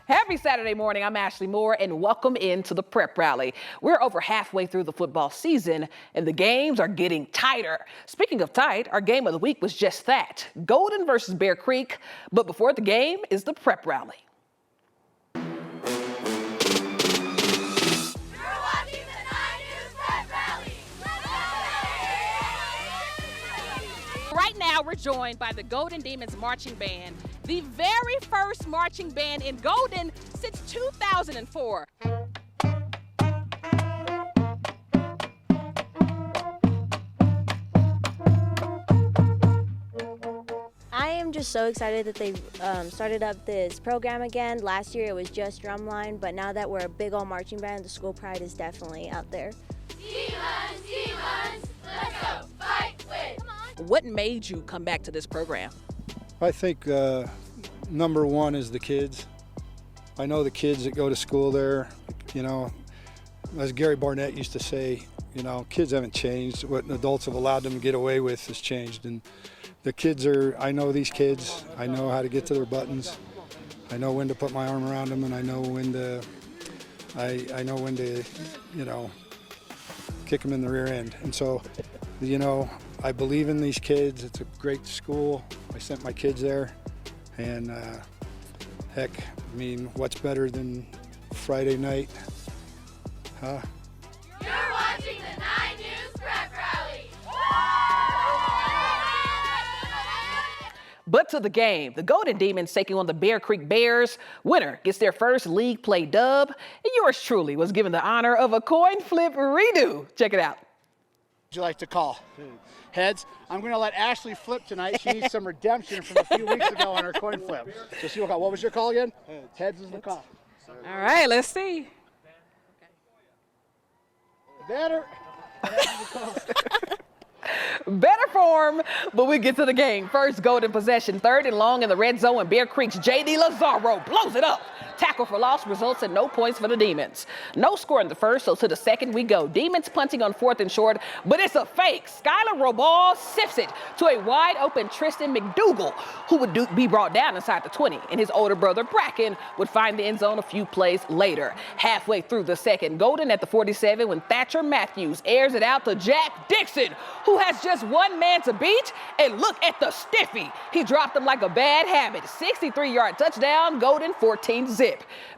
Happy Saturday morning. I'm Ashley Moore, and welcome into the Prep Rally. We're over halfway through the football season, and the games are getting tighter. Speaking of tight, our game of the week was just that, Golden versus Bear Creek. But before the game is the Prep Rally. Right now, we're joined by the Golden Demons Marching Band, the very first marching band in Golden since 2004. I am just so excited that they started up this program again. Last year it was just drumline, but now that we're a big old marching band, the school pride is definitely out there. Demons, let's go, fight, win. What made you come back to this program? I think number one is the kids. I know the kids that go to school there, as Gary Barnett used to say, kids haven't changed. What adults have allowed them to get away with has changed. And the kids I know these kids. I know how to get to their buttons. I know when to put my arm around them, and I know when to, kick them in the rear end. And so, I believe in these kids. It's a great school. I sent my kids there, and what's better than Friday night, huh? You're watching the 9 News Prep Rally. But to the game, the Golden Demons taking on the Bear Creek Bears. Winner gets their first league play dub, and yours truly was given the honor of a coin flip redo. Check it out. Would you like to call? Heads. I'm going to let Ashley flip tonight. She needs some redemption from a few weeks ago on her coin flip. So she will call. What was your call again? Heads is the call. All right, let's see. Better. Better form, but we get to the game. First Golden possession, third and long in the red zone, and Bear Creek's J.D. Lazaro blows it up. Tackle for loss results in no points for the Demons. No score in the first, so to the second we go. Demons punting on fourth and short, but it's a fake. Skylar Roball sifts it to a wide open Tristan McDougal, who would be brought down inside the 20, and his older brother Bracken would find the end zone a few plays later. Halfway through the second, Golden at the 47 when Thatcher Matthews airs it out to Jack Dixon, who has just one man to beat, and look at the stiffy. He dropped him like a bad habit. 63-yard touchdown, Golden 14-0.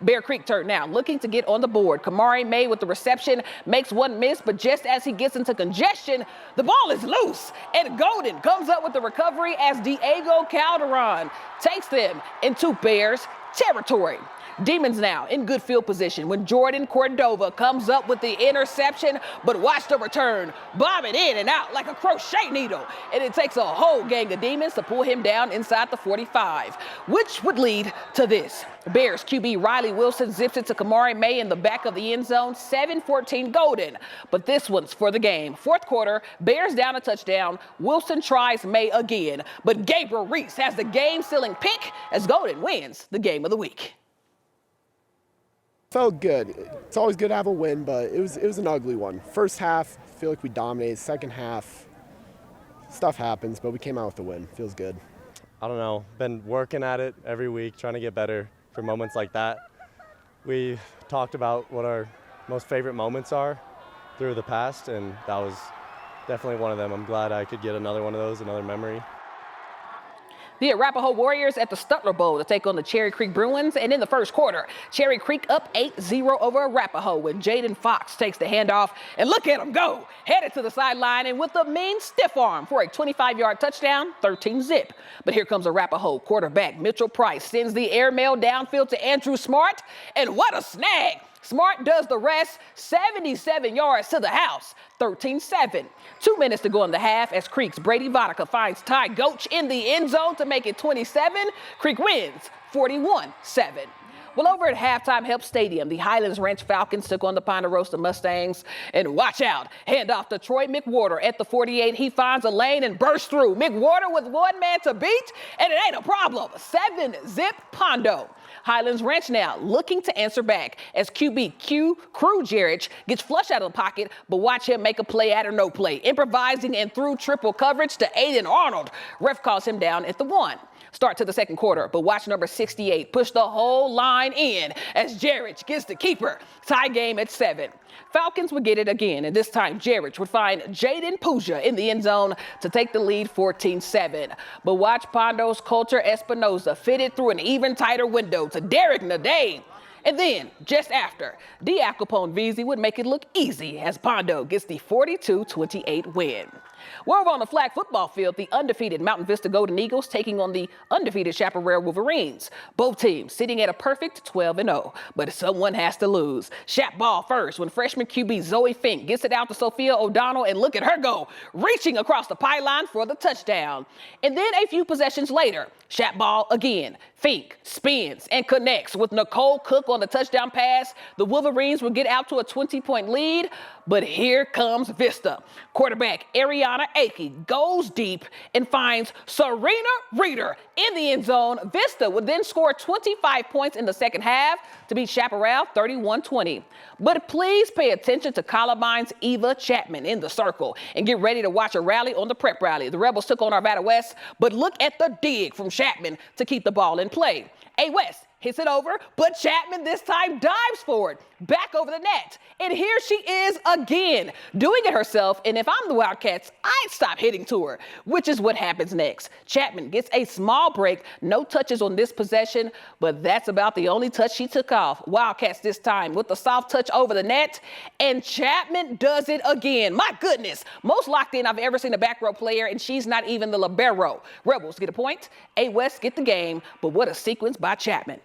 Bear Creek turn now, looking to get on the board. Kamari May with the reception makes one miss, but just as he gets into congestion, the ball is loose, and Golden comes up with the recovery as Diego Calderon takes them into Bears territory. Demons now in good field position when Jordan Cordova comes up with the interception, but watch the return, bob it in and out like a crochet needle, and it takes a whole gang of Demons to pull him down inside the 45, which would lead to this. Bears QB Riley Wilson zips it to Kamari May in the back of the end zone, 7-14 Golden, but this one's for the game. Fourth quarter, Bears down a touchdown. Wilson tries May again, but Gabriel Reese has the game-sealing pick as Golden wins the game of the week. Felt good. It's always good to have a win, but it was an ugly one. First half, I feel like we dominated. Second half, stuff happens, but we came out with the win. Feels good. I don't know. Been working at it every week, trying to get better for moments like that. We talked about what our most favorite moments are through the past, and that was definitely one of them. I'm glad I could get another one of those, another memory. The Arapahoe Warriors at the Stutler Bowl to take on the Cherry Creek Bruins. And in the first quarter, Cherry Creek up 8-0 over Arapahoe when Jaden Fox takes the handoff. And look at him go, headed to the sideline and with a mean stiff arm for a 25-yard touchdown, 13-0. But here comes Arapahoe quarterback Mitchell Price sends the airmail downfield to Andrew Smart. And what a snag. Smart does the rest, 77 yards to the house, 13-7. 2 minutes to go in the half as Creek's Brady Vodka finds Ty Goach in the end zone to make it 27. Creek wins 41-7. Well, over at halftime, Help Stadium, the Highlands Ranch Falcons took on the Ponderosa Mustangs. And watch out, handoff to Troy McWhorter at the 48. He finds a lane and bursts through. McWhorter with one man to beat, and it ain't a problem. 7-0 Pondo. Highlands Ranch now looking to answer back as QB Crew Jarrett gets flushed out of the pocket, but watch him make a play at or no play, improvising and through triple coverage to Aiden Arnold. Ref calls him down at the 1. Start to the second quarter, but watch number 68 push the whole line in as Jarrett gets the keeper. Tie game at 7. Falcons would get it again, and this time Jarrett would find Jaden Puja in the end zone to take the lead 14-7. But watch Pondo's Coulter Espinoza fit it through an even tighter window to Derek Nadane. And then, just after, Diacopone Veazey would make it look easy as Pondo gets the 42-28 win. Well, over on the flag football field, the undefeated Mountain Vista Golden Eagles taking on the undefeated Chaparral Wolverines. Both teams sitting at a perfect 12-0, but someone has to lose. Chap ball first when freshman QB Zoe Fink gets it out to Sophia O'Donnell, and look at her go, reaching across the pylon for the touchdown. And then a few possessions later, Chap ball again. Fink spins and connects with Nicole Cook on the touchdown pass. The Wolverines will get out to a 20-point lead, but here comes Vista. Quarterback Ariana Akey goes deep and finds Serena Reeder in the end zone. Vista would then score 25 points in the second half to beat Chaparral 31-20. But please pay attention to Columbine's Eva Chapman in the circle and get ready to watch a rally on the prep rally. The Rebels took on Arvada West, but look at the dig from Chapman to keep the ball in play. A West hits it over, but Chapman this time dives for it, back over the net. And here she is again, doing it herself. And if I'm the Wildcats, I'd stop hitting to her, which is what happens next. Chapman gets a small break, no touches on this possession, but that's about the only touch she took off. Wildcats this time with the soft touch over the net, and Chapman does it again. My goodness, most locked in I've ever seen a back row player, and she's not even the libero. Rebels get a point, A West get the game, but what a sequence by Chapman.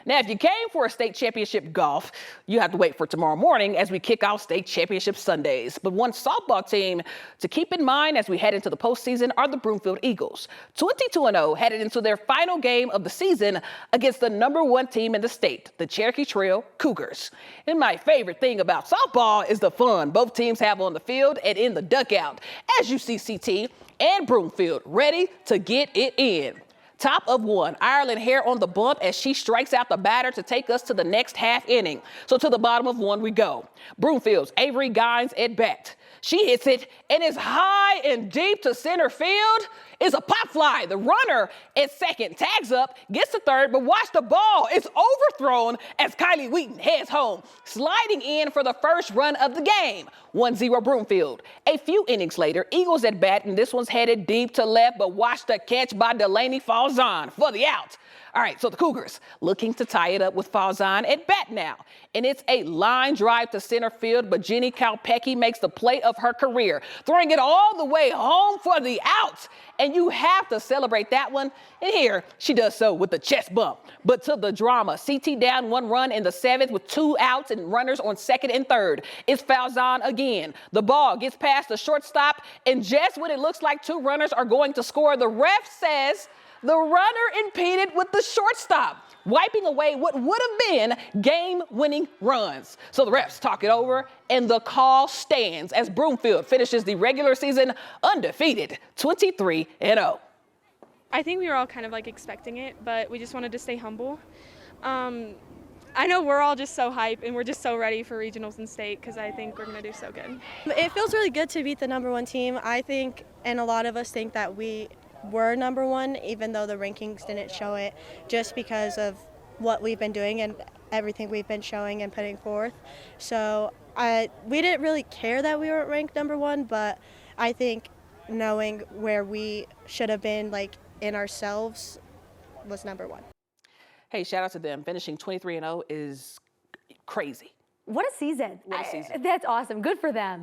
Now, if you came for a state championship golf, you have to wait for tomorrow morning as we kick off state championship Sundays. But one softball team to keep in mind as we head into the postseason are the Broomfield Eagles. 22-0 headed into their final game of the season against the #1 team in the state, the Cherokee Trail Cougars. And my favorite thing about softball is the fun both teams have on the field and in the dugout, as you see CT and Broomfield ready to get it in. Top of 1, Ireland Hare on the bump as she strikes out the batter to take us to the next half inning. So to the bottom of 1 we go. Broomfield's Avery Gines at bat. She hits it and is high and deep to center field. Is a pop fly. The runner at second tags up, gets to third, but watch the ball. It's overthrown as Kylie Wheaton heads home, sliding in for the first run of the game. 1-0 Broomfield. A few innings later, Eagles at bat, and this one's headed deep to left, but watch the catch by Delaney Falzon for the out. All right, so the Cougars looking to tie it up with Falzon at bat now. And it's a line drive to center field, but Jenny Kalpecki makes the play of her career, throwing it all the way home for the out. And you have to celebrate that one. And here, she does so with the chest bump. But to the drama, CT down 1 run in the 7th with 2 outs and runners on 2nd and 3rd. It's Falzon again. The ball gets past the shortstop, and just when it looks like 2 runners are going to score, the ref says the runner impeded with the shortstop, wiping away what would have been game-winning runs. So the refs talk it over, and the call stands as Broomfield finishes the regular season undefeated, 23-0. I think we were all kind of like expecting it, but we just wanted to stay humble. I know we're all just so hyped, and we're just so ready for regionals and state because I think we're going to do so good. It feels really good to beat the #1 team. I think, and a lot of us think that we were #1, even though the rankings didn't show it, just because of what we've been doing and everything we've been showing and putting forth. So we didn't really care that we weren't ranked #1, but I think knowing where we should have been, like in ourselves, was #1. Hey, shout out to them. Finishing 23-0 is crazy. What a season. What a season. That's awesome. Good for them.